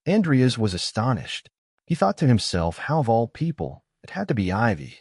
Andreas was astonished. He thought to himself how of all people, it had to be Ivy.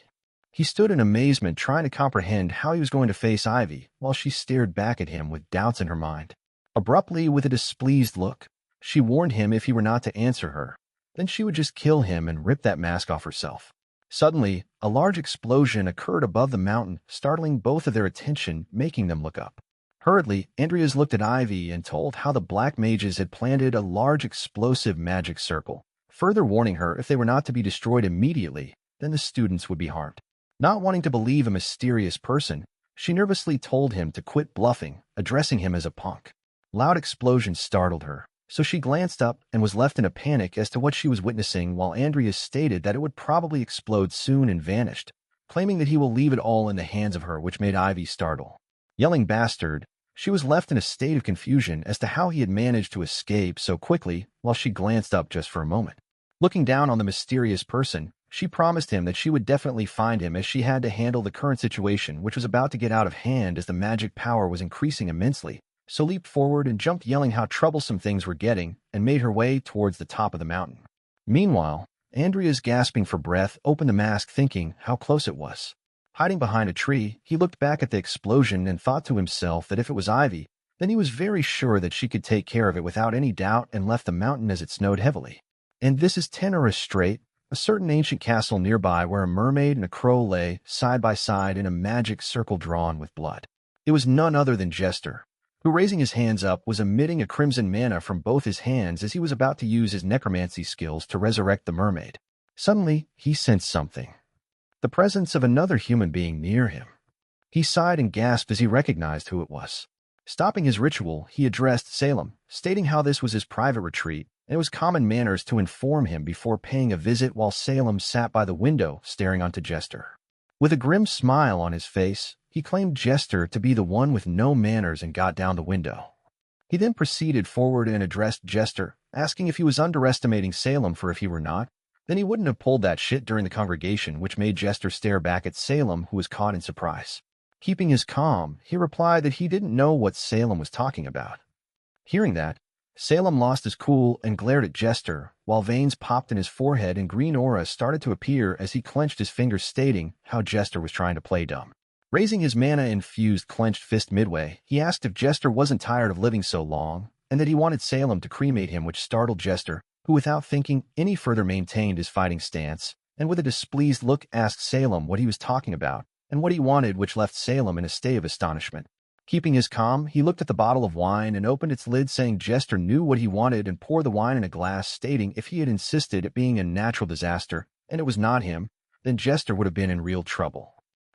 He stood in amazement trying to comprehend how he was going to face Ivy while she stared back at him with doubts in her mind. Abruptly, with a displeased look, she warned him if he were not to answer her, then she would just kill him and rip that mask off herself. Suddenly, a large explosion occurred above the mountain, startling both of their attention, making them look up. Hurriedly, Andreas looked at Ivy and told how the black mages had planted a large explosive magic circle, further warning her if they were not to be destroyed immediately, then the students would be harmed. Not wanting to believe a mysterious person, she nervously told him to quit bluffing, addressing him as a punk. Loud explosions startled her, so she glanced up and was left in a panic as to what she was witnessing while Andreas stated that it would probably explode soon and vanished, claiming that he will leave it all in the hands of her, which made Ivy startle. Yelling bastard, she was left in a state of confusion as to how he had managed to escape so quickly while she glanced up just for a moment. Looking down on the mysterious person, she promised him that she would definitely find him as she had to handle the current situation, which was about to get out of hand as the magic power was increasing immensely, so leaped forward and jumped yelling how troublesome things were getting and made her way towards the top of the mountain. Meanwhile, Andreas, gasping for breath, opened the mask thinking how close it was. Hiding behind a tree, he looked back at the explosion and thought to himself that if it was Ivy, then he was very sure that she could take care of it without any doubt and left the mountain as it snowed heavily. And this is Tenora Strait, a certain ancient castle nearby where a mermaid and a crow lay side by side in a magic circle drawn with blood. It was none other than Jester, who, raising his hands up, was emitting a crimson mana from both his hands as he was about to use his necromancy skills to resurrect the mermaid. Suddenly, he sensed something. The presence of another human being near him. He sighed and gasped as he recognized who it was. Stopping his ritual, he addressed Salem, stating how this was his private retreat, and it was common manners to inform him before paying a visit while Salem sat by the window staring onto Jester. With a grim smile on his face, he claimed Jester to be the one with no manners and got down the window. He then proceeded forward and addressed Jester, asking if he was underestimating Salem, for if he were not, then he wouldn't have pulled that shit during the congregation, which made Jester stare back at Salem, who was caught in surprise. Keeping his calm, he replied that he didn't know what Salem was talking about. Hearing that, Salem lost his cool and glared at Jester, while veins popped in his forehead and green aura started to appear as he clenched his fingers, stating how Jester was trying to play dumb. Raising his mana-infused clenched fist midway, he asked if Jester wasn't tired of living so long, and that he wanted Salem to cremate him, which startled Jester, who without thinking any further maintained his fighting stance, and with a displeased look asked Salem what he was talking about, and what he wanted, which left Salem in a state of astonishment. Keeping his calm, he looked at the bottle of wine and opened its lid, saying Jester knew what he wanted and poured the wine in a glass, stating if he had insisted it being a natural disaster, and it was not him, then Jester would have been in real trouble.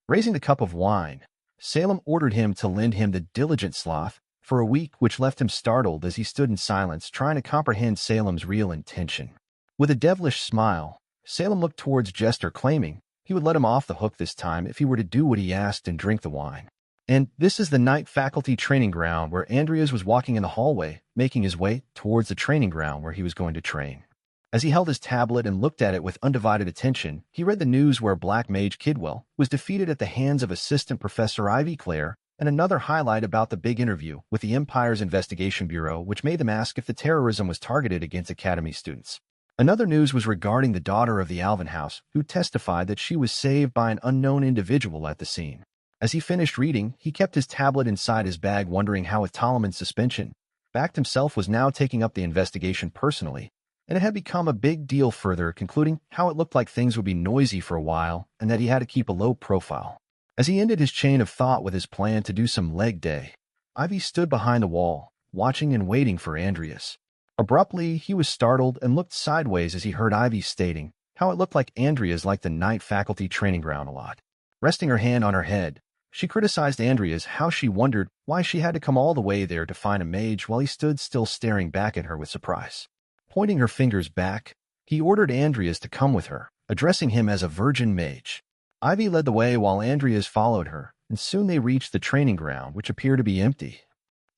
Raising the cup of wine, Salem ordered him to lend him the diligent sloth for a week, which left him startled as he stood in silence, trying to comprehend Salem's real intention. With a devilish smile, Salem looked towards Jester, claiming he would let him off the hook this time if he were to do what he asked and drink the wine. And this is the night faculty training ground where Andreas was walking in the hallway, making his way towards the training ground where he was going to train. As he held his tablet and looked at it with undivided attention, he read the news where Black Mage Kidwell was defeated at the hands of Assistant Professor Ivy Clare, and another highlight about the big interview with the Empire's Investigation Bureau, which made them ask if the terrorism was targeted against Academy students. Another news was regarding the daughter of the Alvin House, who testified that she was saved by an unknown individual at the scene. As he finished reading, he kept his tablet inside his bag, wondering how, with Toloman's suspension, Bact himself was now taking up the investigation personally, and it had become a big deal, further concluding how it looked like things would be noisy for a while and that he had to keep a low profile. As he ended his chain of thought with his plan to do some leg day, Ivy stood behind the wall, watching and waiting for Andreas. Abruptly, he was startled and looked sideways as he heard Ivy stating how it looked like Andreas liked the night faculty training ground a lot. Resting her hand on her head, she criticized Andreas how she wondered why she had to come all the way there to find a mage while he stood still staring back at her with surprise. Pointing her fingers back, he ordered Andreas to come with her, addressing him as a virgin mage. Ivy led the way while Andreas followed her, and soon they reached the training ground, which appeared to be empty.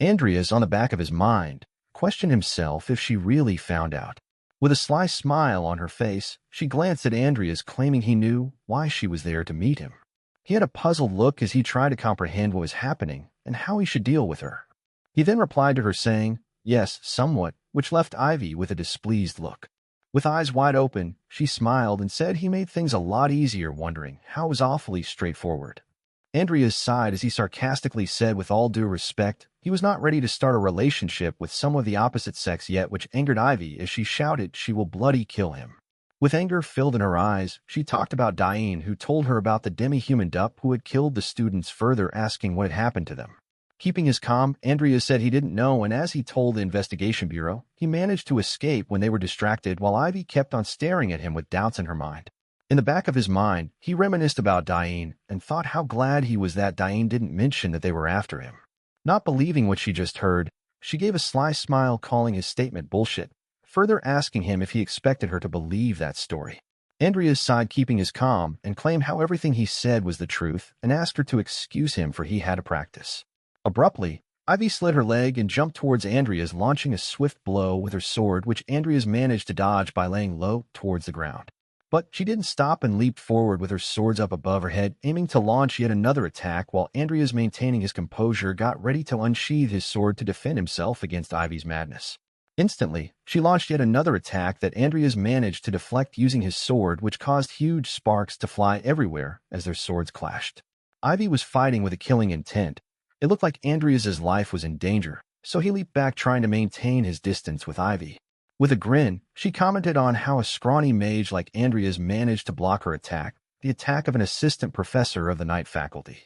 Andreas, on the back of his mind, questioned himself if she really found out. With a sly smile on her face, she glanced at Andreas, claiming he knew why she was there to meet him. He had a puzzled look as he tried to comprehend what was happening and how he should deal with her. He then replied to her saying, "Yes, somewhat, which left Ivy with a displeased look. With eyes wide open, she smiled and said he made things a lot easier, wondering how it was awfully straightforward. Andreas sighed as he sarcastically said, with all due respect, he was not ready to start a relationship with someone of the opposite sex yet, which angered Ivy as she shouted she will bloody kill him. With anger filled in her eyes, she talked about Cain, who told her about the demi-human dup who had killed the students, further asking what had happened to them. Keeping his calm, Andreas said he didn't know, and as he told the investigation bureau, he managed to escape when they were distracted, while Ivy kept on staring at him with doubts in her mind. In the back of his mind, he reminisced about Cain and thought how glad he was that Cain didn't mention that they were after him. Not believing what she just heard, she gave a sly smile, calling his statement bullshit, further asking him if he expected her to believe that story. Andreas sighed, keeping his calm, and claimed how everything he said was the truth, and asked her to excuse him for he had to practice. Abruptly, Ivy slid her leg and jumped towards Andreas, launching a swift blow with her sword, which Andreas managed to dodge by laying low towards the ground. But she didn't stop and leaped forward with her swords up above her head, aiming to launch yet another attack, while Andreas, maintaining his composure, got ready to unsheath his sword to defend himself against Ivy's madness. Instantly, she launched yet another attack that Andreas managed to deflect using his sword, which caused huge sparks to fly everywhere as their swords clashed. Ivy was fighting with a killing intent. It looked like Andreas's life was in danger, so he leaped back, trying to maintain his distance with Ivy. With a grin, she commented on how a scrawny mage like Andreas managed to block her attack, the attack of an assistant professor of the night faculty.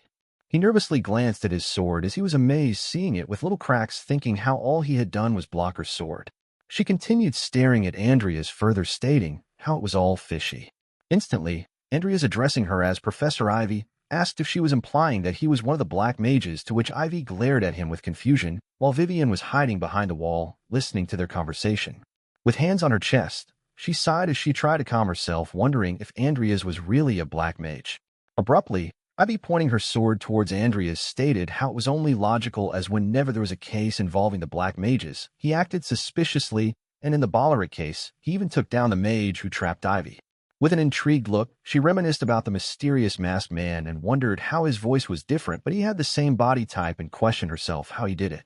He nervously glanced at his sword as he was amazed seeing it with little cracks, thinking how all he had done was block her sword. She continued staring at Andreas, further stating how it was all fishy. Instantly, Andreas, addressing her as Professor Ivy, asked if she was implying that he was one of the black mages, to which Ivy glared at him with confusion, while Vivian was hiding behind a wall, listening to their conversation. With hands on her chest, she sighed as she tried to calm herself, wondering if Andreas was really a black mage. Abruptly, Ivy, pointing her sword towards Andreas, stated how it was only logical, as whenever there was a case involving the black mages, he acted suspiciously, and in the Balleric case, he even took down the mage who trapped Ivy. With an intrigued look, she reminisced about the mysterious masked man and wondered how his voice was different, but he had the same body type, and questioned herself how he did it.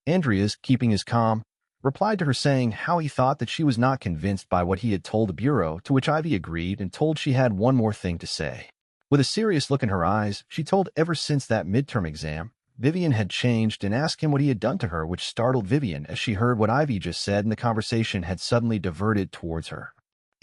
Andreas, keeping his calm, replied to her saying how he thought that she was not convinced by what he had told the bureau, to which Ivy agreed and told she had one more thing to say. With a serious look in her eyes, she told ever since that midterm exam, Vivian had changed, and asked him what he had done to her, which startled Vivian as she heard what Ivy just said, and the conversation had suddenly diverted towards her.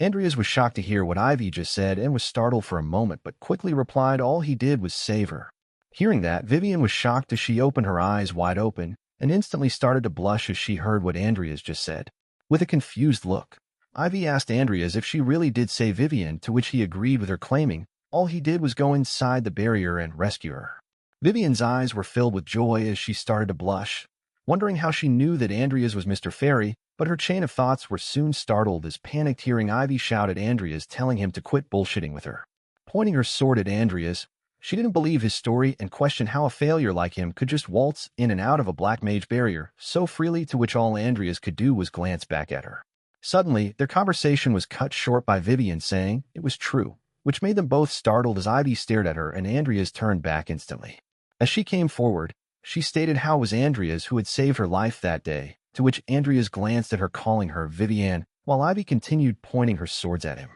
Andreas was shocked to hear what Ivy just said and was startled for a moment, but quickly replied all he did was save her. Hearing that, Vivian was shocked as she opened her eyes wide open and instantly started to blush as she heard what Andreas just said. With a confused look, Ivy asked Andreas if she really did save Vivian, to which he agreed with her, claiming all he did was go inside the barrier and rescue her. Vivian's eyes were filled with joy as she started to blush, wondering how she knew that Andreas was Mr. Fairy, but her chain of thoughts were soon startled as, panicked, hearing Ivy shout at Andreas, telling him to quit bullshitting with her. Pointing her sword at Andreas, she didn't believe his story and questioned how a failure like him could just waltz in and out of a black mage barrier so freely, to which all Andreas could do was glance back at her. Suddenly, their conversation was cut short by Vivian saying it was true, which made them both startled as Ivy stared at her and Andreas turned back instantly. As she came forward, she stated how it was Andreas who had saved her life that day, to which Andreas glanced at her, calling her Vivian, while Ivy continued pointing her swords at him.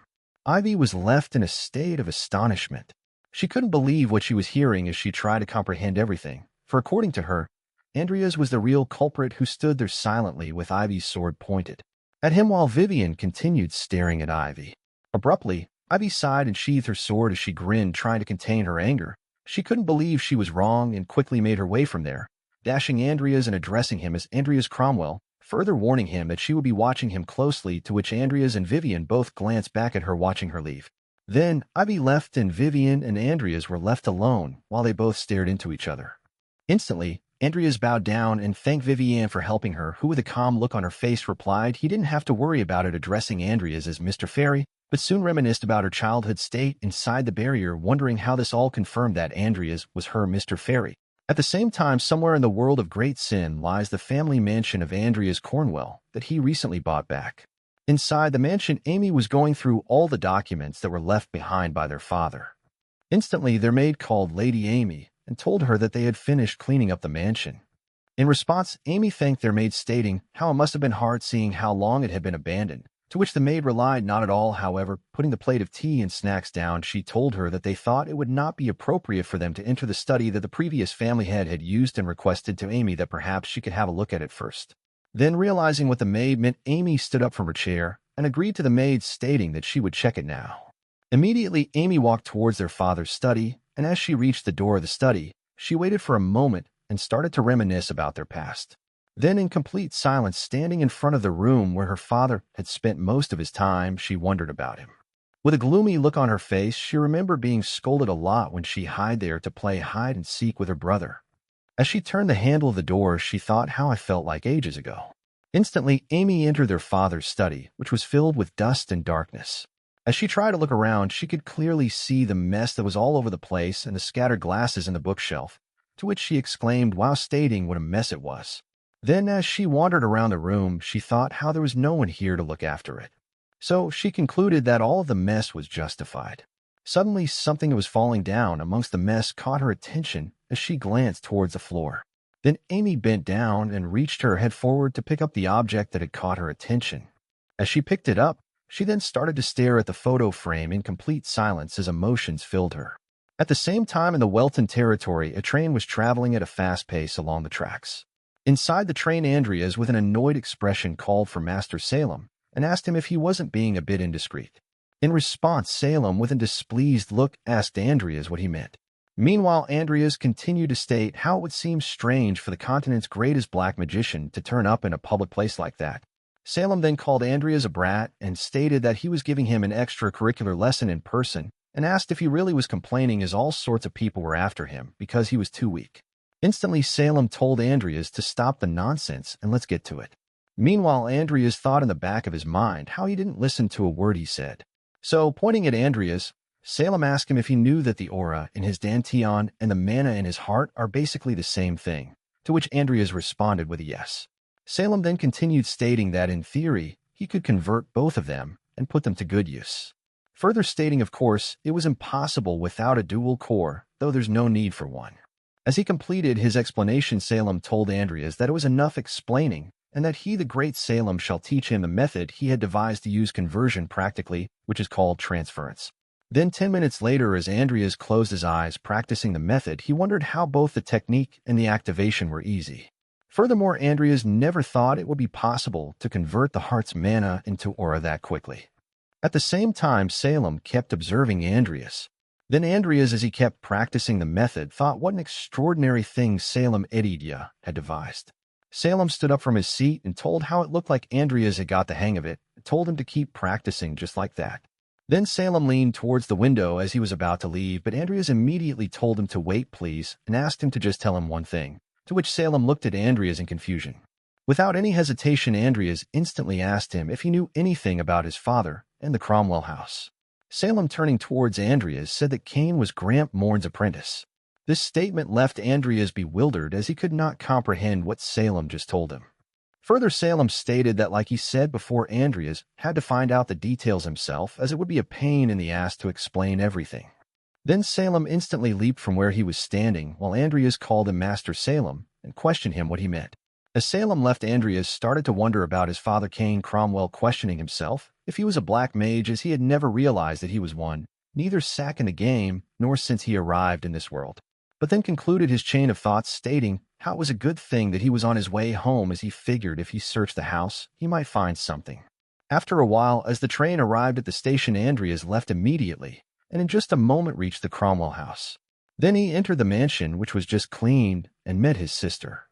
Ivy was left in a state of astonishment. She couldn't believe what she was hearing as she tried to comprehend everything, for according to her, Andreas was the real culprit who stood there silently with Ivy's sword pointed at him, while Vivian continued staring at Ivy. Abruptly, Ivy sighed and sheathed her sword as she grinned, trying to contain her anger. She couldn't believe she was wrong and quickly made her way from there, dashing Andreas and addressing him as Andreas Cromwell, further warning him that she would be watching him closely, to which Andreas and Vivian both glanced back at her, watching her leave. Then, Ivy left and Vivian and Andreas were left alone while they both stared into each other. Instantly, Andreas bowed down and thanked Vivian for helping her, who with a calm look on her face replied he didn't have to worry about it, addressing Andreas as Mr. Fairy, but soon reminisced about her childhood state inside the barrier, wondering how this all confirmed that Andreas was her Mr. Fairy. At the same time, somewhere in the world of Great Sin lies the family mansion of Andreas Cornwell that he recently bought back. Inside the mansion, Amy was going through all the documents that were left behind by their father. Instantly, their maid called Lady Amy and told her that they had finished cleaning up the mansion. In response, Amy thanked their maid, stating how it must have been hard seeing how long it had been abandoned, to which the maid relied not at all. However, putting the plate of tea and snacks down, she told her that they thought it would not be appropriate for them to enter the study that the previous family head had used, and requested to Amy that perhaps she could have a look at it first. Then, realizing what the maid meant, Amy stood up from her chair and agreed to the maid, stating that she would check it now. Immediately, Amy walked towards their father's study, and as she reached the door of the study, she waited for a moment and started to reminisce about their past. Then, in complete silence, standing in front of the room where her father had spent most of his time, she wondered about him. With a gloomy look on her face, she remembered being scolded a lot when she hid there to play hide and seek with her brother. As she turned the handle of the door, she thought how I felt like ages ago. Instantly, Amy entered their father's study, which was filled with dust and darkness. As she tried to look around, she could clearly see the mess that was all over the place and the scattered glasses in the bookshelf, to which she exclaimed while stating what a mess it was. Then, as she wandered around the room, she thought how there was no one here to look after it. So she concluded that all of the mess was justified. Suddenly, something that was falling down amongst the mess caught her attention as she glanced towards the floor. Then Amy bent down and reached her head forward to pick up the object that had caught her attention. As she picked it up, she then started to stare at the photo frame in complete silence as emotions filled her. At the same time, in the Welton territory, a train was traveling at a fast pace along the tracks. Inside the train, Andreas, with an annoyed expression, called for Master Salem and asked him if he wasn't being a bit indiscreet. In response, Salem, with a displeased look, asked Andreas what he meant. Meanwhile, Andreas continued to state how it would seem strange for the continent's greatest black magician to turn up in a public place like that. Salem then called Andreas a brat and stated that he was giving him an extracurricular lesson in person, and asked if he really was complaining as all sorts of people were after him because he was too weak. Instantly, Salem told Andreas to stop the nonsense and let's get to it. Meanwhile, Andreas thought in the back of his mind how he didn't listen to a word he said. So, pointing at Andreas, Salem asked him if he knew that the aura in his dantian and the mana in his heart are basically the same thing, to which Andreas responded with a yes. Salem then continued, stating that in theory, he could convert both of them and put them to good use. Further stating, of course, it was impossible without a dual core, though there's no need for one. As he completed his explanation, Salem told Andreas that it was enough explaining, and that he, the Great Salem, shall teach him the method he had devised to use conversion practically, which is called transference. Then 10 minutes later, as Andreas closed his eyes practicing the method, he wondered how both the technique and the activation were easy. Furthermore, Andreas never thought it would be possible to convert the heart's mana into aura that quickly. At the same time, Salem kept observing Andreas. Then Andreas, as he kept practicing the method, thought what an extraordinary thing Isekai'd had devised. Salem stood up from his seat and told how it looked like Andreas had got the hang of it, and told him to keep practicing just like that. Then Salem leaned towards the window as he was about to leave, but Andreas immediately told him to wait, please, and asked him to just tell him one thing, to which Salem looked at Andreas in confusion. Without any hesitation, Andreas instantly asked him if he knew anything about his father and the Cromwell house. Salem, turning towards Andreas, said that Cain was Gramp Morn's apprentice. This statement left Andreas bewildered as he could not comprehend what Salem just told him. Further, Salem stated that, like he said before, Andreas had to find out the details himself, as it would be a pain in the ass to explain everything. Then Salem instantly leaped from where he was standing, while Andreas called him Master Salem and questioned him what he meant. As Salem left, Andreas started to wonder about his father Cain Cromwell, questioning himself if he was a black mage, as he had never realized that he was one, neither sack in the game nor since he arrived in this world. But then concluded his chain of thoughts, stating how it was a good thing that he was on his way home, as he figured if he searched the house, he might find something. After a while, as the train arrived at the station, Andreas left immediately, and in just a moment reached the Cromwell house. Then he entered the mansion, which was just cleaned, and met his sister.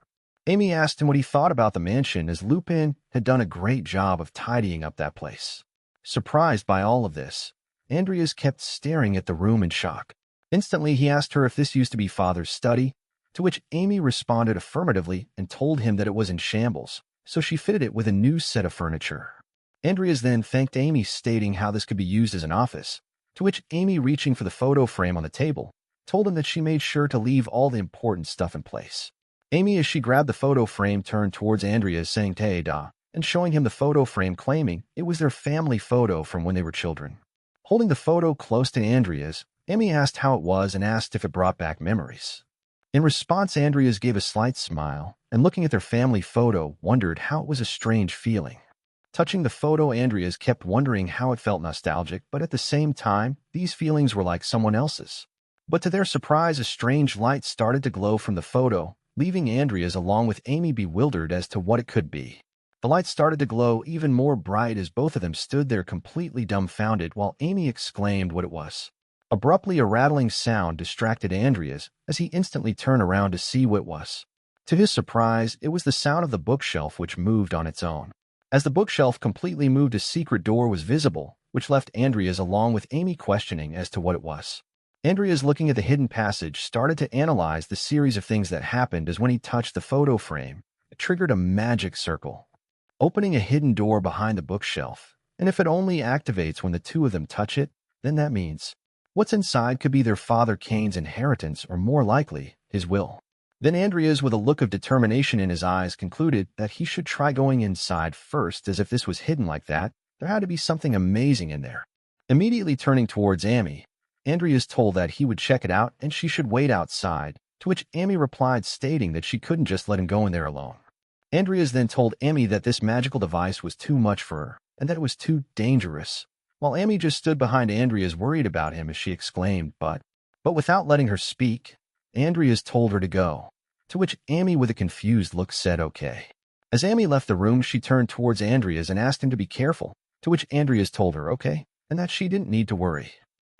Amy asked him what he thought about the mansion, as Lupin had done a great job of tidying up that place. Surprised by all of this, Andreas kept staring at the room in shock. Instantly, he asked her if this used to be father's study, to which Amy responded affirmatively and told him that it was in shambles, so she fitted it with a new set of furniture. Andreas then thanked Amy, stating how this could be used as an office, to which Amy, reaching for the photo frame on the table, told him that she made sure to leave all the important stuff in place. Amy, as she grabbed the photo frame, turned towards Andreas, saying "Taeda," and showing him the photo frame, claiming it was their family photo from when they were children. Holding the photo close to Andreas, Amy asked how it was and asked if it brought back memories. In response, Andreas gave a slight smile, and looking at their family photo, wondered how it was a strange feeling. Touching the photo, Andreas kept wondering how it felt nostalgic, but at the same time, these feelings were like someone else's. But to their surprise, a strange light started to glow from the photo, leaving Andreas along with Amy bewildered as to what it could be. The light started to glow even more bright as both of them stood there completely dumbfounded while Amy exclaimed what it was. Abruptly, a rattling sound distracted Andreas as he instantly turned around to see what it was. To his surprise, it was the sound of the bookshelf which moved on its own. As the bookshelf completely moved, a secret door was visible, which left Andreas along with Amy questioning as to what it was. Andreas, looking at the hidden passage, started to analyze the series of things that happened as when he touched the photo frame, it triggered a magic circle, opening a hidden door behind the bookshelf, and if it only activates when the two of them touch it, then that means what's inside could be their father Cain's inheritance, or more likely, his will. Then Andreas, with a look of determination in his eyes, concluded that he should try going inside first, as if this was hidden like that, there had to be something amazing in there. Immediately turning towards Amy, Andreas told that he would check it out and she should wait outside, to which Amy replied stating that she couldn't just let him go in there alone. Andreas then told Amy that this magical device was too much for her and that it was too dangerous, while Amy just stood behind Andreas worried about him as she exclaimed, but without letting her speak, Andreas told her to go, to which Amy with a confused look said okay. As Amy left the room, she turned towards Andreas and asked him to be careful, to which Andreas told her okay, and that she didn't need to worry.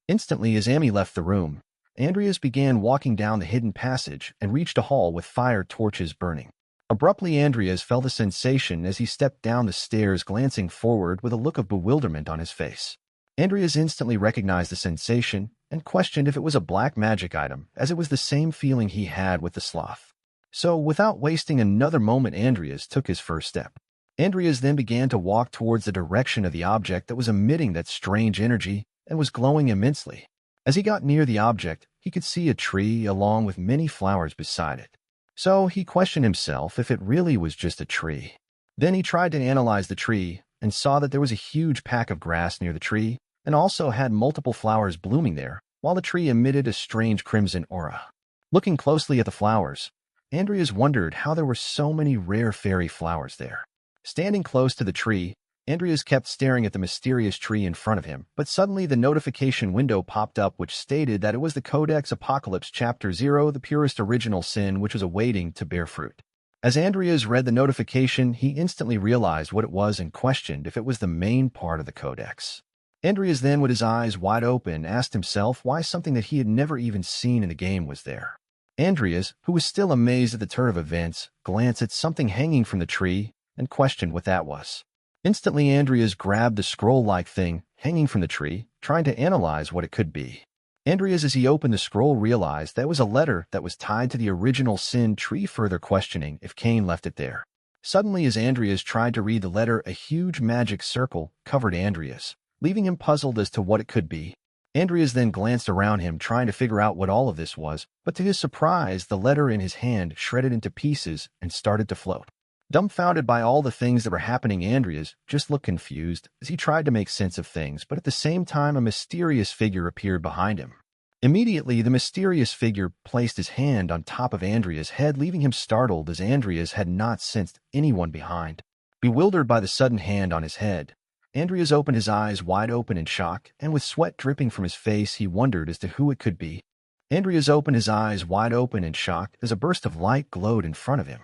Instantly, as Amy left the room, Andreas began walking down the hidden passage and reached a hall with fire torches burning. Abruptly, Andreas felt a sensation as he stepped down the stairs, glancing forward with a look of bewilderment on his face. Andreas instantly recognized the sensation and questioned if it was a black magic item, as it was the same feeling he had with the sloth. So, without wasting another moment, Andreas took his first step. Andreas then began to walk towards the direction of the object that was emitting that strange energy and was glowing immensely. As he got near the object, he could see a tree along with many flowers beside it. So he questioned himself if it really was just a tree. Then he tried to analyze the tree and saw that there was a huge patch of grass near the tree and also had multiple flowers blooming there, while the tree emitted a strange crimson aura. Looking closely at the flowers, Andreas wondered how there were so many rare fairy flowers there. Standing close to the tree, Andreas kept staring at the mysterious tree in front of him, but suddenly the notification window popped up which stated that it was the Codex Apocalypse Chapter 0, the purest original sin, which was awaiting to bear fruit. As Andreas read the notification, he instantly realized what it was and questioned if it was the main part of the Codex. Andreas then, with his eyes wide open, asked himself why something that he had never even seen in the game was there. Andreas, who was still amazed at the turn of events, glanced at something hanging from the tree and questioned what that was. Instantly, Andreas grabbed the scroll-like thing hanging from the tree, trying to analyze what it could be. Andreas, as he opened the scroll, realized that it was a letter that was tied to the original sin tree, further questioning if Cain left it there. Suddenly, as Andreas tried to read the letter, a huge magic circle covered Andreas, leaving him puzzled as to what it could be. Andreas then glanced around him, trying to figure out what all of this was, but to his surprise, the letter in his hand shredded into pieces and started to float. Dumbfounded by all the things that were happening, Andreas just looked confused as he tried to make sense of things, but at the same time, a mysterious figure appeared behind him. Immediately, the mysterious figure placed his hand on top of Andreas' head, leaving him startled as Andreas had not sensed anyone behind. Bewildered by the sudden hand on his head, Andreas opened his eyes wide open in shock, and with sweat dripping from his face, he wondered as to who it could be. Andreas opened his eyes wide open in shock as a burst of light glowed in front of him.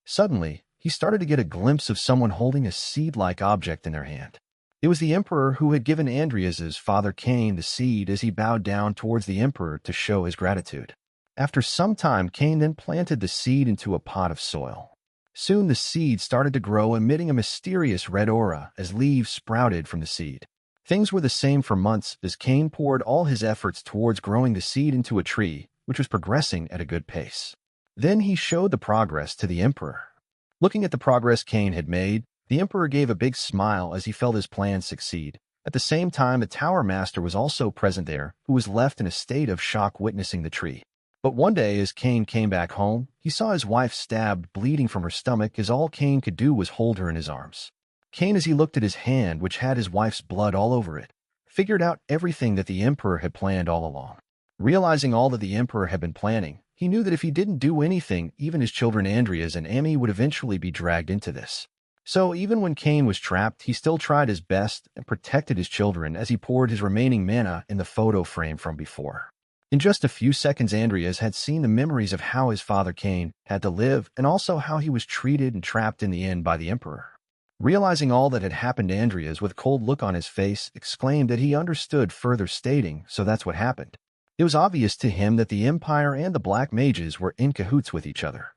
Suddenly, he started to get a glimpse of someone holding a seed-like object in their hand. It was the Emperor who had given Andreas's father Cain the seed, as he bowed down towards the Emperor to show his gratitude. After some time, Cain then planted the seed into a pot of soil. Soon the seed started to grow, emitting a mysterious red aura as leaves sprouted from the seed. Things were the same for months as Cain poured all his efforts towards growing the seed into a tree, which was progressing at a good pace. Then he showed the progress to the Emperor. Looking at the progress Cain had made, the Emperor gave a big smile as he felt his plan succeed. At the same time, the Tower Master was also present there, who was left in a state of shock witnessing the tree. But one day, as Cain came back home, he saw his wife stabbed, bleeding from her stomach, as all Cain could do was hold her in his arms. Cain, as he looked at his hand, which had his wife's blood all over it, figured out everything that the Emperor had planned all along. Realizing all that the Emperor had been planning, He knew that if he didn't do anything, even his children Andreas and Amy would eventually be dragged into this. So even when Cain was trapped, he still tried his best and protected his children as he poured his remaining mana in the photo frame from before. In just a few seconds, Andreas had seen the memories of how his father Cain had to live and also how he was treated and trapped in the end by the Emperor. Realizing all that had happened, Andreas, with a cold look on his face, exclaimed that he understood, further stating, "So that's what happened." It was obvious to him that the Empire and the Black Mages were in cahoots with each other.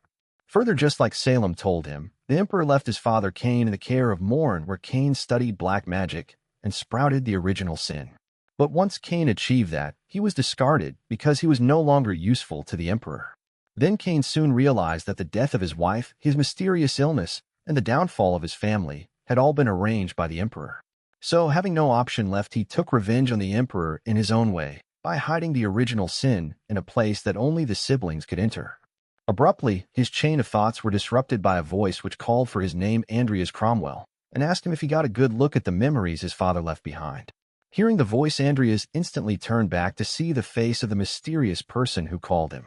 Further, just like Salem told him, the Emperor left his father Cain in the care of Morn, where Cain studied black magic and sprouted the original sin. But once Cain achieved that, he was discarded because he was no longer useful to the Emperor. Then Cain soon realized that the death of his wife, his mysterious illness, and the downfall of his family had all been arranged by the Emperor. So, having no option left, he took revenge on the Emperor in his own way, by hiding the original sin in a place that only the siblings could enter. Abruptly, his chain of thoughts were disrupted by a voice which called for his name, Andreas Cromwell, and asked him if he got a good look at the memories his father left behind. Hearing the voice, Andreas instantly turned back to see the face of the mysterious person who called him.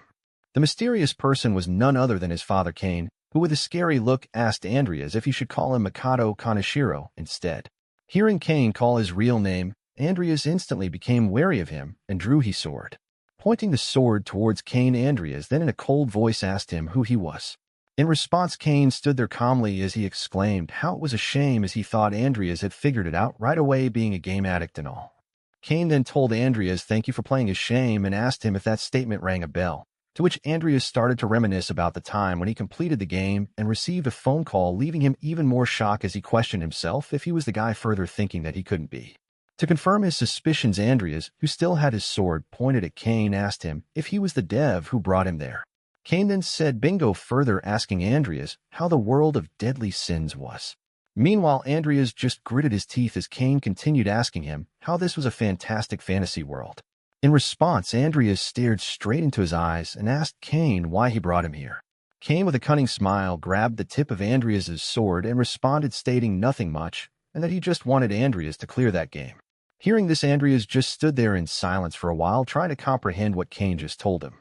The mysterious person was none other than his father Cain, who with a scary look asked Andreas if he should call him Mikado Kaneshiro instead. Hearing Cain call his real name, Andreas instantly became wary of him and drew his sword. Pointing the sword towards Cain, Andreas then in a cold voice asked him who he was. In response, Cain stood there calmly as he exclaimed how it was a shame, as he thought Andreas had figured it out right away, being a game addict and all. Cain then told Andreas thank you for playing his shame and asked him if that statement rang a bell, to which Andreas started to reminisce about the time when he completed the game and received a phone call, leaving him even more shocked as he questioned himself if he was the guy, further thinking that he couldn't be. To confirm his suspicions, Andreas, who still had his sword pointed at Cain, asked him if he was the dev who brought him there. Cain then said bingo, further asking Andreas how the world of deadly sins was. Meanwhile, Andreas just gritted his teeth as Cain continued asking him how this was a fantastic fantasy world. In response, Andreas stared straight into his eyes and asked Cain why he brought him here. Cain, with a cunning smile, grabbed the tip of Andreas's sword and responded, stating nothing much, and that he just wanted Andreas to clear that game. Hearing this, Andreas just stood there in silence for a while, trying to comprehend what Cain just told him.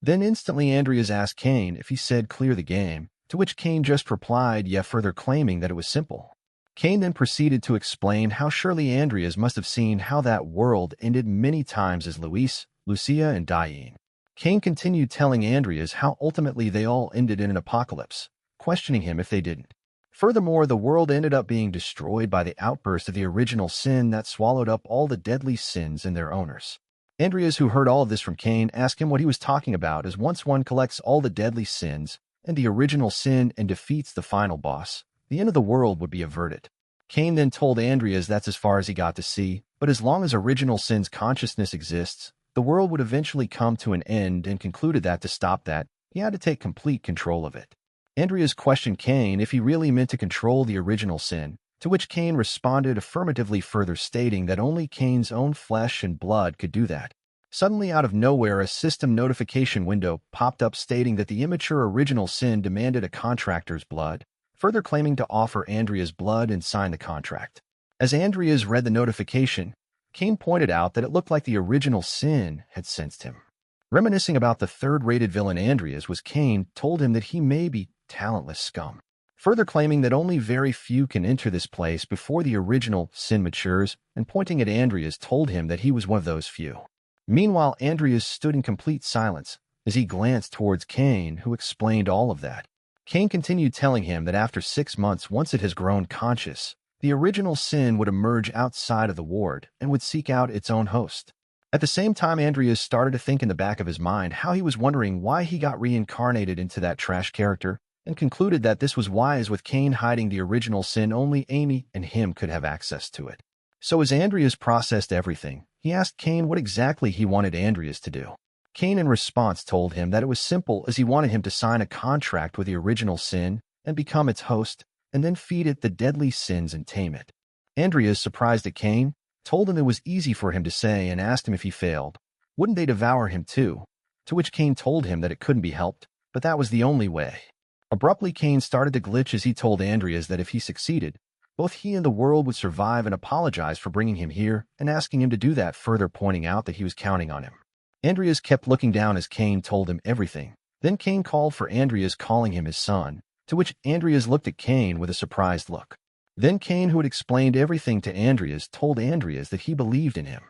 Then instantly Andreas asked Cain if he said clear the game, to which Cain just replied yeah, further claiming that it was simple. Cain then proceeded to explain how surely Andreas must have seen how that world ended many times as Luis, Lucia, and Diane. Cain continued telling Andreas how ultimately they all ended in an apocalypse, questioning him if they didn't. Furthermore, the world ended up being destroyed by the outburst of the original sin that swallowed up all the deadly sins and their owners. Andreas, who heard all of this from Cain, asked him what he was talking about, as once one collects all the deadly sins and the original sin and defeats the final boss, the end of the world would be averted. Cain then told Andreas that's as far as he got to see, but as long as original sin's consciousness exists, the world would eventually come to an end, and concluded that to stop that, he had to take complete control of it. Andreas questioned Cain if he really meant to control the original sin, to which Cain responded affirmatively, further stating that only Cain's own flesh and blood could do that. Suddenly, out of nowhere, a system notification window popped up stating that the immature original sin demanded a contractor's blood, further claiming to offer Andreas blood and sign the contract. As Andreas read the notification, Cain pointed out that it looked like the original sin had sensed him. Reminiscing about the third-rated villain Andreas was, Cain told him that he may be talentless scum, further claiming that only very few can enter this place before the original sin matures, and pointing at Andreas told him that he was one of those few. Meanwhile, Andreas stood in complete silence as he glanced towards Cain, who explained all of that. Cain continued telling him that after 6 months, once it has grown conscious, the original sin would emerge outside of the ward and would seek out its own host. At the same time, Andreas started to think in the back of his mind how he was wondering why he got reincarnated into that trash character, and concluded that this was why, as with Cain hiding the original sin, only Amy and him could have access to it. So as Andreas processed everything, he asked Cain what exactly he wanted Andreas to do. Cain in response told him that it was simple, as he wanted him to sign a contract with the original sin and become its host, and then feed it the deadly sins and tame it. Andreas, surprised at Cain, told him it was easy for him to say and asked him if he failed, wouldn't they devour him too? To which Cain told him that it couldn't be helped, but that was the only way. Abruptly, Cain started to glitch as he told Andreas that if he succeeded, both he and the world would survive, and apologized for bringing him here and asking him to do that, further pointing out that he was counting on him. Andreas kept looking down as Cain told him everything. Then Cain called for Andreas, calling him his son, to which Andreas looked at Cain with a surprised look. Then Cain, who had explained everything to Andreas, told Andreas that he believed in him.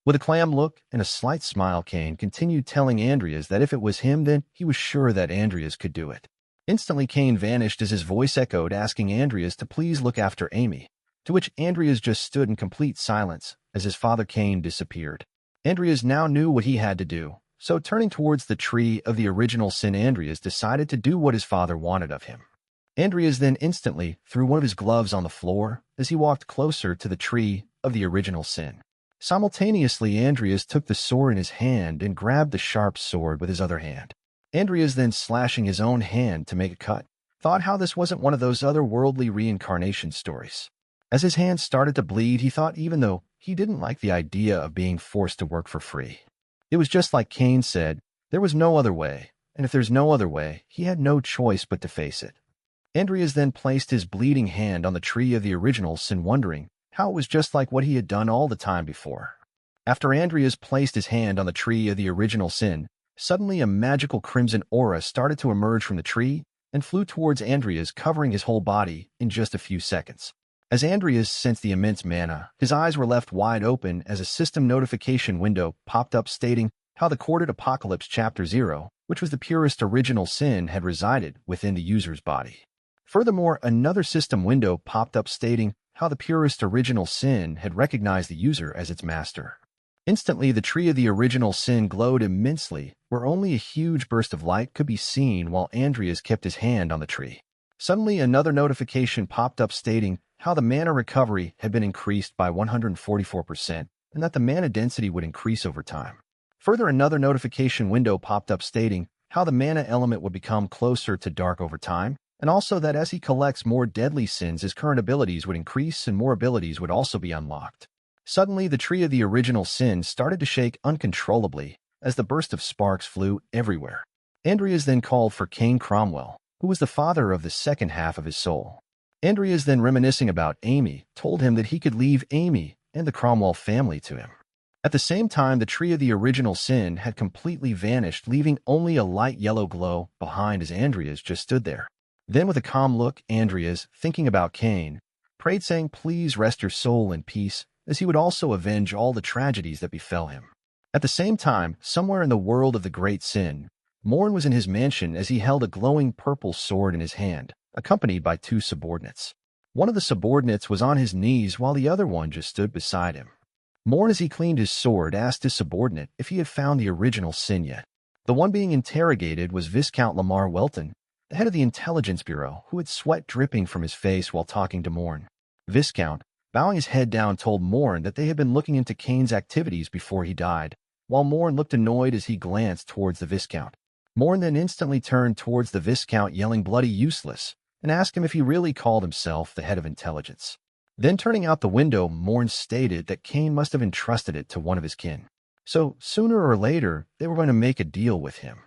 With a clam look and a slight smile, Cain continued telling Andreas that if it was him, then he was sure that Andreas could do it. Instantly, Cain vanished as his voice echoed, asking Andreas to please look after Amy, to which Andreas just stood in complete silence as his father Cain disappeared. Andreas now knew what he had to do, so turning towards the tree of the original sin, Andreas decided to do what his father wanted of him. Andreas then instantly threw one of his gloves on the floor as he walked closer to the tree of the original sin. Simultaneously, Andreas took the sword in his hand and grabbed the sharp sword with his other hand. Andreas then, slashing his own hand to make a cut, thought how this wasn't one of those otherworldly reincarnation stories. As his hand started to bleed, he thought even though he didn't like the idea of being forced to work for free. It was just like Cain said, there was no other way, and if there's no other way, he had no choice but to face it. Andreas then placed his bleeding hand on the tree of the original sin, wondering how it was just like what he had done all the time before. After Andreas placed his hand on the tree of the original sin, suddenly a magical crimson aura started to emerge from the tree and flew towards Andreas, covering his whole body in just a few seconds. As Andreas sensed the immense mana, his eyes were left wide open as a system notification window popped up stating how the Corded Apocalypse Chapter 0, which was the purest original sin, had resided within the user's body. Furthermore, another system window popped up stating how the purest original sin had recognized the user as its master. Instantly, the tree of the original sin glowed immensely, where only a huge burst of light could be seen while Andreas kept his hand on the tree. Suddenly, another notification popped up stating how the mana recovery had been increased by 144% and that the mana density would increase over time. Further, another notification window popped up stating how the mana element would become closer to dark over time, and also that as he collects more deadly sins, his current abilities would increase and more abilities would also be unlocked. Suddenly, the tree of the original sin started to shake uncontrollably as the burst of sparks flew everywhere. Andreas then called for Cain Cromwell, who was the father of the second half of his soul. Andreas then, reminiscing about Amy, told him that he could leave Amy and the Cromwell family to him. At the same time, the tree of the original sin had completely vanished, leaving only a light yellow glow behind as Andreas just stood there. Then, with a calm look, Andreas, thinking about Cain, prayed, saying, "Please rest your soul in peace," as he would also avenge all the tragedies that befell him. At the same time, somewhere in the world of the Great Sin, Morn was in his mansion as he held a glowing purple sword in his hand, accompanied by two subordinates. One of the subordinates was on his knees while the other one just stood beside him. Morn, as he cleaned his sword, asked his subordinate if he had found the original sin yet. The one being interrogated was Viscount Lamar Welton, the head of the Intelligence Bureau, who had sweat dripping from his face while talking to Morn. Viscount, bowing his head down, told Morn that they had been looking into Cain's activities before he died, while Morn looked annoyed as he glanced towards the Viscount. Morn then instantly turned towards the Viscount, yelling bloody useless, and asked him if he really called himself the head of intelligence. Then, turning out the window, Morn stated that Cain must have entrusted it to one of his kin. So, sooner or later, they were going to make a deal with him.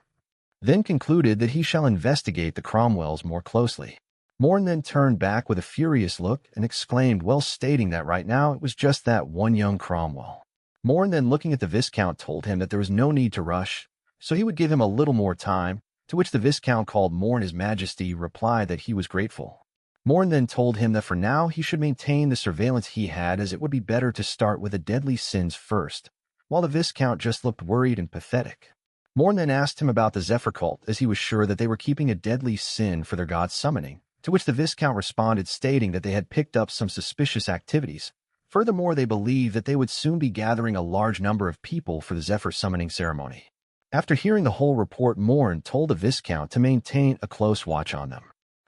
Then concluded that he shall investigate the Cromwells more closely. Morn then turned back with a furious look and exclaimed, well, stating that right now it was just that one young Cromwell. Morn then, looking at the Viscount, told him that there was no need to rush, so he would give him a little more time, to which the Viscount, called Morn His Majesty, replied that he was grateful. Morn then told him that for now he should maintain the surveillance he had, as it would be better to start with the deadly sins first, while the Viscount just looked worried and pathetic. Morn then asked him about the Zephyr cult, as he was sure that they were keeping a deadly sin for their god's summoning, to which the Viscount responded stating that they had picked up some suspicious activities. Furthermore, they believed that they would soon be gathering a large number of people for the Zephyr summoning ceremony. After hearing the whole report, Morn told the Viscount to maintain a close watch on them.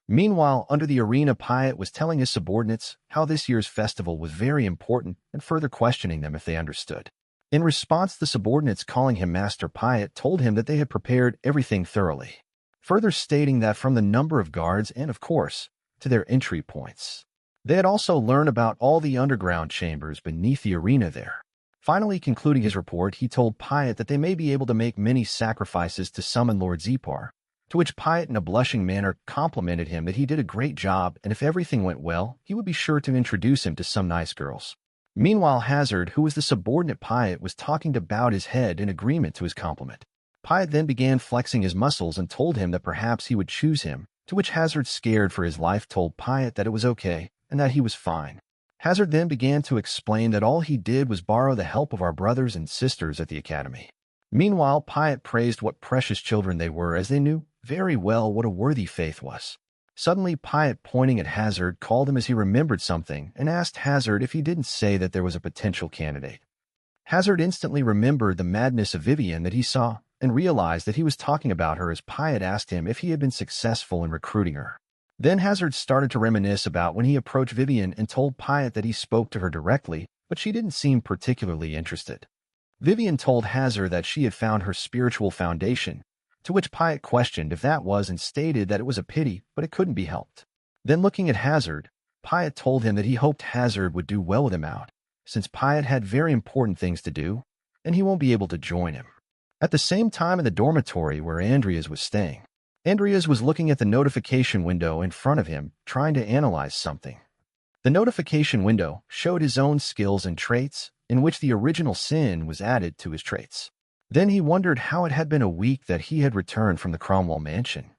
Meanwhile, under the arena, Piat was telling his subordinates how this year's festival was very important and further questioning them if they understood. In response, the subordinates, calling him Master Piat, told him that they had prepared everything thoroughly, further stating that from the number of guards and, of course, to their entry points, they had also learned about all the underground chambers beneath the arena there. Finally, concluding his report, he told Piat that they may be able to make many sacrifices to summon Lord Zepar, to which Piat, in a blushing manner, complimented him that he did a great job, and if everything went well, he would be sure to introduce him to some nice girls. Meanwhile, Hazard, who was the subordinate Pyatt, was talking to bowed his head in agreement to his compliment. Pyatt then began flexing his muscles and told him that perhaps he would choose him, to which Hazard, scared for his life, told Pyatt that it was okay and that he was fine. Hazard then began to explain that all he did was borrow the help of our brothers and sisters at the academy. Meanwhile, Pyatt praised what precious children they were, as they knew very well what a worthy faith was. Suddenly, Pyatt, pointing at Hazard, called him as he remembered something and asked Hazard if he didn't say that there was a potential candidate. Hazard instantly remembered the madness of Vivian that he saw and realized that he was talking about her as Pyatt asked him if he had been successful in recruiting her. Then Hazard started to reminisce about when he approached Vivian and told Pyatt that he spoke to her directly, but she didn't seem particularly interested. Vivian told Hazard that she had found her spiritual foundation, to which Pyatt questioned if that was and stated that it was a pity, but it couldn't be helped. Then looking at Hazard, Pyatt told him that he hoped Hazard would do well with him out, since Pyatt had very important things to do, and he won't be able to join him. At the same time, in the dormitory where Andreas was staying, Andreas was looking at the notification window in front of him, trying to analyze something. The notification window showed his own skills and traits, in which the original sin was added to his traits. Then he wondered how it had been a week that he had returned from the Cromwell mansion.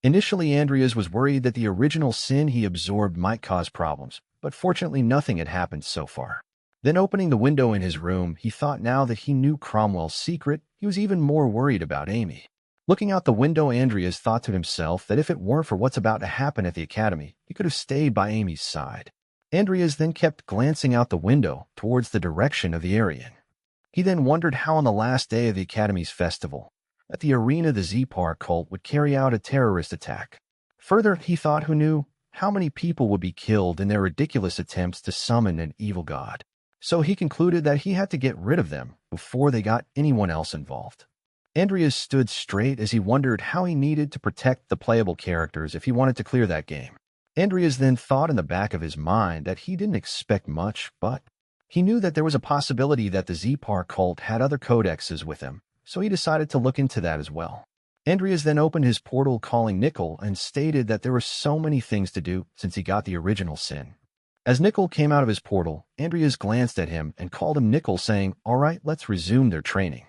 Initially, Andreas was worried that the original sin he absorbed might cause problems, but fortunately nothing had happened so far. Then opening the window in his room, he thought now that he knew Cromwell's secret, he was even more worried about Amy. Looking out the window, Andreas thought to himself that if it weren't for what's about to happen at the academy, he could have stayed by Amy's side. Andreas then kept glancing out the window towards the direction of the Aryan. He then wondered how on the last day of the academy's festival, at the arena, the Zepar cult would carry out a terrorist attack. Further, he thought who knew how many people would be killed in their ridiculous attempts to summon an evil god. So he concluded that he had to get rid of them before they got anyone else involved. Andreas stood straight as he wondered how he needed to protect the playable characters if he wanted to clear that game. Andreas then thought in the back of his mind that he didn't expect much, but he knew that there was a possibility that the Zepar cult had other codexes with them, so he decided to look into that as well. Andreas then opened his portal calling Nickel and stated that there were so many things to do since he got the original sin. As Nickel came out of his portal, Andreas glanced at him and called him Nickel, saying, "All right, let's resume their training."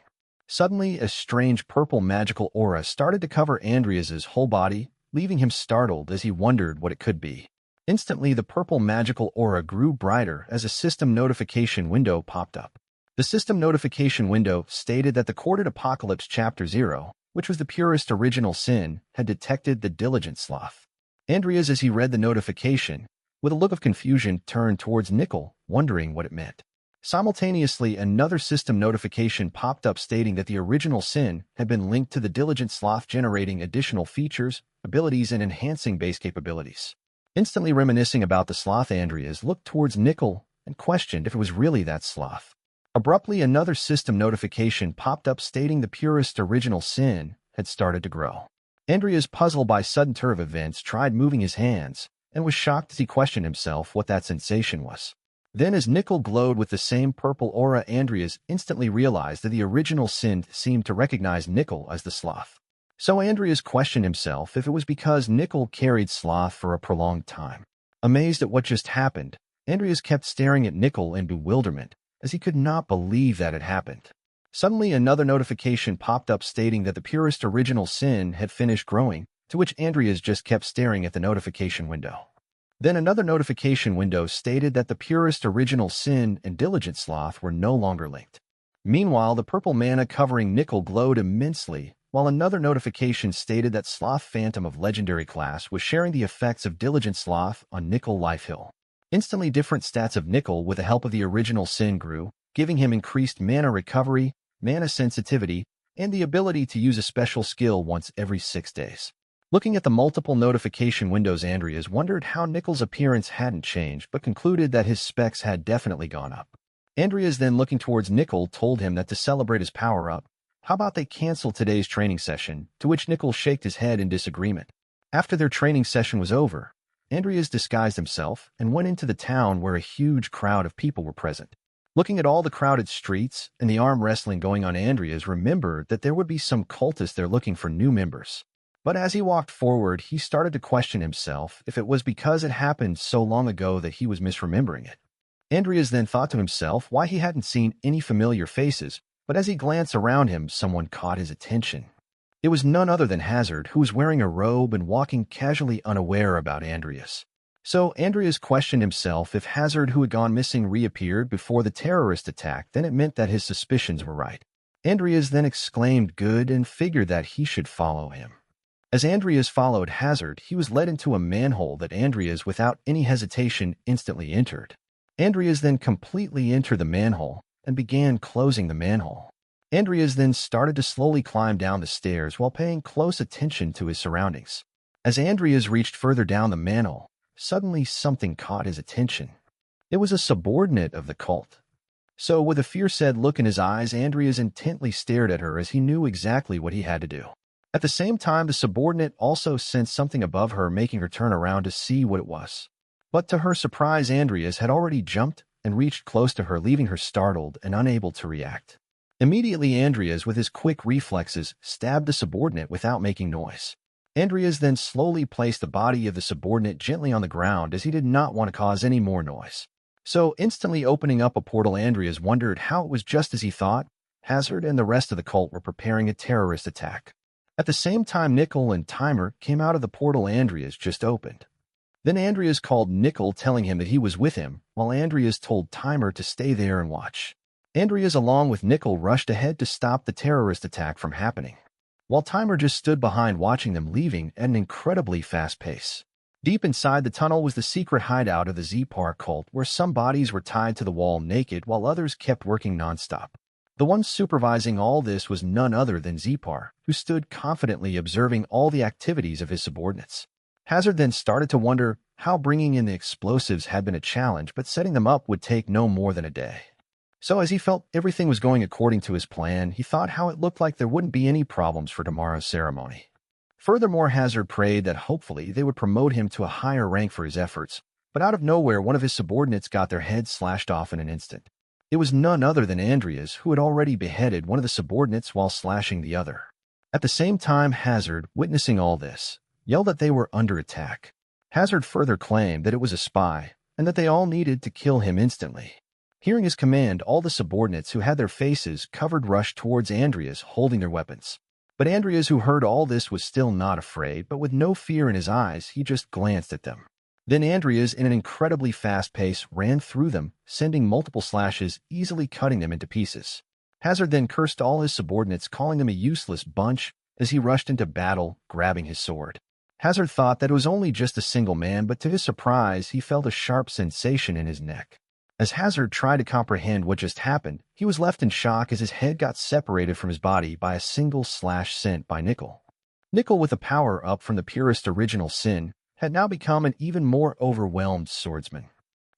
Suddenly, a strange purple magical aura started to cover Andreas's whole body, leaving him startled as he wondered what it could be. Instantly, the purple magical aura grew brighter as a system notification window popped up. The system notification window stated that the Corded Apocalypse Chapter 0, which was the purest original sin, had detected the diligent sloth. Andreas, as he read the notification, with a look of confusion, turned towards Nickel, wondering what it meant. Simultaneously, another system notification popped up stating that the original sin had been linked to the diligent sloth, generating additional features, abilities, and enhancing base capabilities. Instantly reminiscing about the sloth, Andreas looked towards Nickel and questioned if it was really that sloth. Abruptly, another system notification popped up stating the purest original sin had started to grow. Andreas, puzzled by sudden turn of events, tried moving his hands and was shocked as he questioned himself what that sensation was. Then, as Nickel glowed with the same purple aura, Andreas instantly realized that the original sin seemed to recognize Nickel as the sloth. So Andreas questioned himself if it was because Nickel carried sloth for a prolonged time. Amazed at what just happened, Andreas kept staring at Nickel in bewilderment, as he could not believe that had happened. Suddenly, another notification popped up stating that the purest original sin had finished growing, to which Andreas just kept staring at the notification window. Then another notification window stated that the purest original sin and diligent sloth were no longer linked. Meanwhile, the purple mana covering Nickel glowed immensely, while another notification stated that Sloth Phantom of legendary class was sharing the effects of diligent sloth on Nickel Life Hill. Instantly, different stats of Nickel with the help of the original sin grew, giving him increased mana recovery, mana sensitivity, and the ability to use a special skill once every 6 days. Looking at the multiple notification windows, Andreas wondered how Nickel's appearance hadn't changed, but concluded that his specs had definitely gone up. Andreas, then looking towards Nickel, told him that to celebrate his power-up, how about they cancel today's training session, to which Nickel shook his head in disagreement. After their training session was over, Andreas disguised himself and went into the town where a huge crowd of people were present. Looking at all the crowded streets and the arm wrestling going on, Andreas remembered that there would be some cultists there looking for new members. But as he walked forward, he started to question himself if it was because it happened so long ago that he was misremembering it. Andreas then thought to himself why he hadn't seen any familiar faces, but as he glanced around him, someone caught his attention. It was none other than Hazard, who was wearing a robe and walking casually unaware about Andreas. So Andreas questioned himself if Hazard, who had gone missing, reappeared before the terrorist attack, then it meant that his suspicions were right. Andreas then exclaimed good and figured that he should follow him. As Andreas followed Hazard, he was led into a manhole that Andreas, without any hesitation, instantly entered. Andreas then completely entered the manhole and began closing the manhole. Andreas then started to slowly climb down the stairs while paying close attention to his surroundings. As Andreas reached further down the manhole, suddenly something caught his attention. It was a subordinate of the cult. So with a fierce-eyed look in his eyes, Andreas intently stared at her as he knew exactly what he had to do. At the same time, the subordinate also sensed something above her, making her turn around to see what it was. But to her surprise, Andreas had already jumped and reached close to her, leaving her startled and unable to react. Immediately, Andreas, with his quick reflexes, stabbed the subordinate without making noise. Andreas then slowly placed the body of the subordinate gently on the ground as he did not want to cause any more noise. So, instantly opening up a portal, Andreas wondered how it was just as he thought. Hazard and the rest of the cult were preparing a terrorist attack. At the same time, Nickel and Timer came out of the portal Andreas just opened. Then Andreas called Nickel, telling him that he was with him, while Andreas told Timer to stay there and watch. Andreas, along with Nickel, rushed ahead to stop the terrorist attack from happening, while Timer just stood behind watching them leaving at an incredibly fast pace. Deep inside the tunnel was the secret hideout of the Zepar cult, where some bodies were tied to the wall naked while others kept working nonstop. The one supervising all this was none other than Zepar, who stood confidently observing all the activities of his subordinates. Hazard then started to wonder how bringing in the explosives had been a challenge, but setting them up would take no more than a day. So as he felt everything was going according to his plan, he thought how it looked like there wouldn't be any problems for tomorrow's ceremony. Furthermore, Hazard prayed that hopefully they would promote him to a higher rank for his efforts, but out of nowhere one of his subordinates got their head slashed off in an instant. It was none other than Andreas, who had already beheaded one of the subordinates while slashing the other. At the same time, Hazard, witnessing all this, yelled that they were under attack. Hazard further claimed that it was a spy, and that they all needed to kill him instantly. Hearing his command, all the subordinates who had their faces covered rushed towards Andreas, holding their weapons. But Andreas, who heard all this, was still not afraid, but with no fear in his eyes, he just glanced at them. Then Andreas, in an incredibly fast pace, ran through them, sending multiple slashes, easily cutting them into pieces. Hazard then cursed all his subordinates, calling them a useless bunch, as he rushed into battle, grabbing his sword. Hazard thought that it was only just a single man, but to his surprise, he felt a sharp sensation in his neck. As Hazard tried to comprehend what just happened, he was left in shock as his head got separated from his body by a single slash sent by Nickel. Nickel, with a power-up from the purest original sin, had now become an even more overwhelmed swordsman.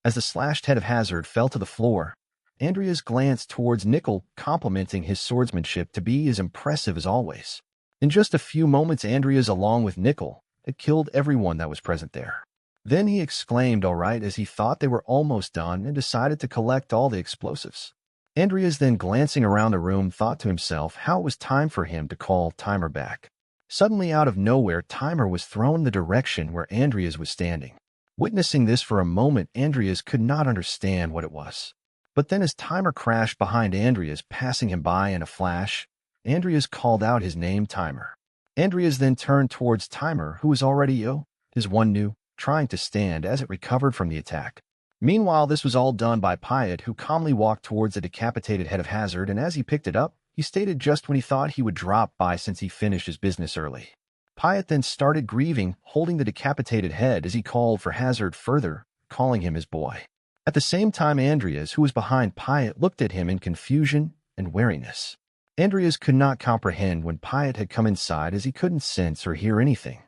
As the slashed head of Hazard fell to the floor, Andreas glanced towards Nickel, complimenting his swordsmanship to be as impressive as always. In just a few moments, Andreas, along with Nickel, had killed everyone that was present there. Then he exclaimed, "All right," as he thought they were almost done, and decided to collect all the explosives. Andreas, then glancing around the room, thought to himself how it was time for him to call Timer back. Suddenly, out of nowhere, Timer was thrown in the direction where Andreas was standing. Witnessing this for a moment, Andreas could not understand what it was. But then as Timer crashed behind Andreas, passing him by in a flash, Andreas called out his name, Timer. Andreas then turned towards Timer, who was already his one new, trying to stand as it recovered from the attack. Meanwhile, this was all done by Pyatt, who calmly walked towards the decapitated head of Hazard, and as he picked it up, he stated just when he thought he would drop by since he finished his business early. Pyatt then started grieving, holding the decapitated head as he called for Hazard further, calling him his boy. At the same time, Andreas, who was behind Pyatt, looked at him in confusion and wariness. Andreas could not comprehend when Pyatt had come inside, as he couldn't sense or hear anything.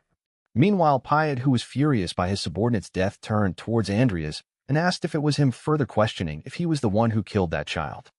Meanwhile, Pyatt, who was furious by his subordinate's death, turned towards Andreas and asked if it was him, further questioning if he was the one who killed that child.